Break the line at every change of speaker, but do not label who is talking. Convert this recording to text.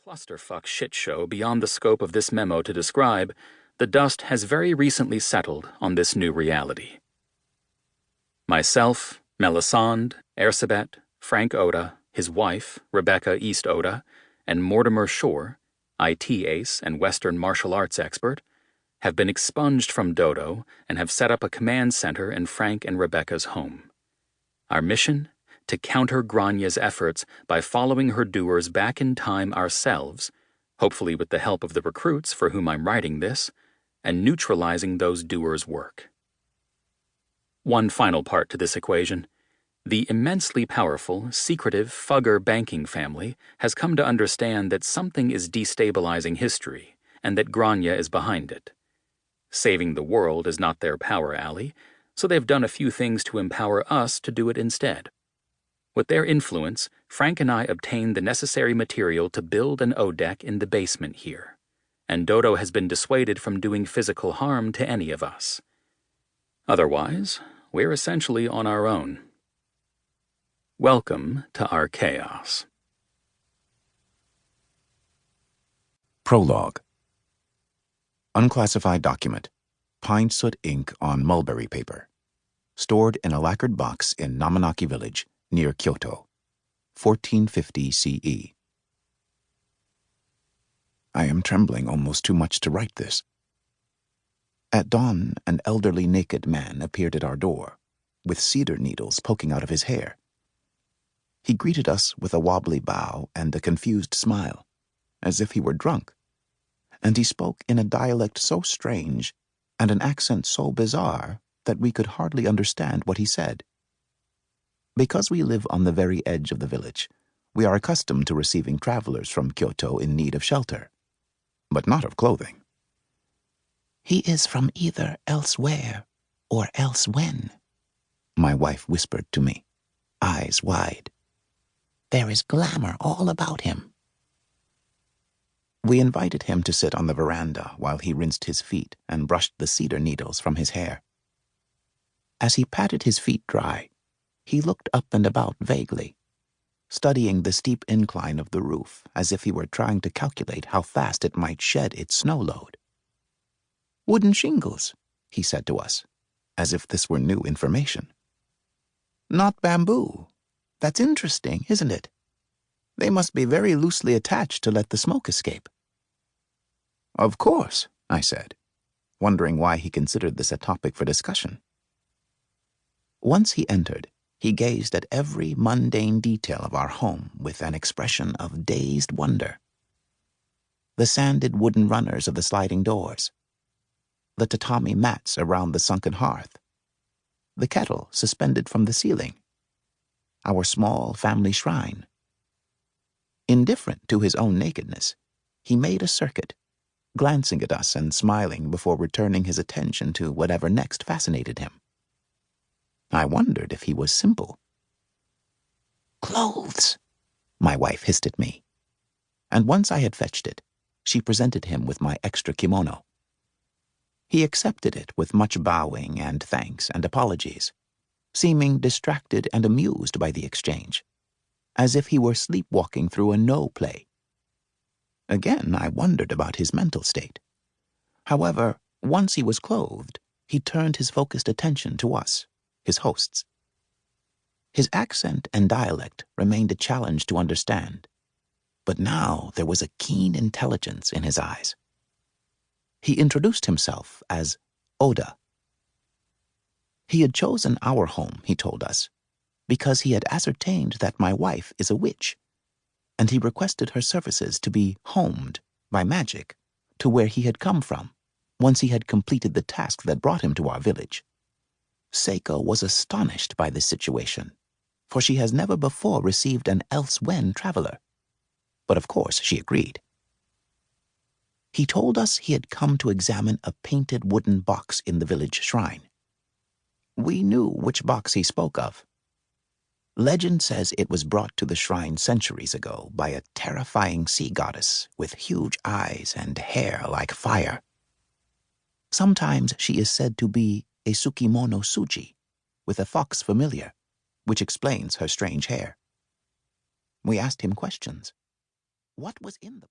clusterfuck shitshow beyond the scope of this memo to describe, the dust has very recently settled on this new reality. Myself, Melisande, Ersebet, Frank Oda, his wife, Rebecca East Oda, and Mortimer Shore, IT ace and Western martial arts expert, have been expunged from D.O.D.O. and have set up a command center in Frank and Rebecca's home. Our mission? To counter Granya's efforts by following her doers back in time ourselves, hopefully with the help of the recruits for whom I'm writing this, and neutralizing those doers' work. One final part to this equation. The immensely powerful, secretive Fugger banking family has come to understand that something is destabilizing history and that Grania is behind it. Saving the world is not their power alley, so they've done a few things to empower us to do it instead. With their influence, Frank and I obtained the necessary material to build an O-deck in the basement here, and D.O.D.O. has been dissuaded from doing physical harm to any of us. Otherwise, we're essentially on our own. Welcome to our chaos.
Prologue. Unclassified document. Pine soot ink on mulberry paper. Stored in a lacquered box in Namanaki village, near Kyoto, 1450 CE. I am trembling almost too much to write this. At dawn, an elderly naked man appeared at our door, with cedar needles poking out of his hair. He greeted us with a wobbly bow and a confused smile, as if he were drunk, and he spoke in a dialect so strange and an accent so bizarre that we could hardly understand what he said. Because we live on the very edge of the village, we are accustomed to receiving travelers from Kyoto in need of shelter, but not of clothing.
He is from either elsewhere or elsewhen,
my wife whispered to me, eyes wide.
There is glamour all about him.
We invited him to sit on the veranda while he rinsed his feet and brushed the cedar needles from his hair. As he patted his feet dry, he looked up and about vaguely, studying the steep incline of the roof as if he were trying to calculate how fast it might shed its snow load. Wooden shingles, he said to us, as if this were new information. Not bamboo. That's interesting, isn't it? They must be very loosely attached to let the smoke escape. Of course, I said, wondering why he considered this a topic for discussion. Once he entered, he gazed at every mundane detail of our home with an expression of dazed wonder. The sanded wooden runners of the sliding doors, the tatami mats around the sunken hearth, the kettle suspended from the ceiling, our small family shrine. Indifferent to his own nakedness, he made a circuit, glancing at us and smiling before returning his attention to whatever next fascinated him. I wondered if he was simple.
Clothes,
my wife hissed at me, and once I had fetched it, she presented him with my extra kimono. He accepted it with much bowing and thanks and apologies, seeming distracted and amused by the exchange, as if he were sleepwalking through a no play. Again, I wondered about his mental state. However, once he was clothed, he turned his focused attention to us, his hosts. His accent and dialect remained a challenge to understand, but now there was a keen intelligence in his eyes. He introduced himself as Oda. He had chosen our home, he told us, because he had ascertained that my wife is a witch, and he requested her services to be homed by magic to where he had come from, once he had completed the task that brought him to our village. Seiko was astonished by this situation, for she has never before received an elsewhen traveler. But of course she agreed. He told us he had come to examine a painted wooden box in the village shrine. We knew which box he spoke of. Legend says it was brought to the shrine centuries ago by a terrifying sea goddess with huge eyes and hair like fire. Sometimes she is said to be a Tsukimono Suji, with a fox familiar, which explains her strange hair. We asked him questions. What was in the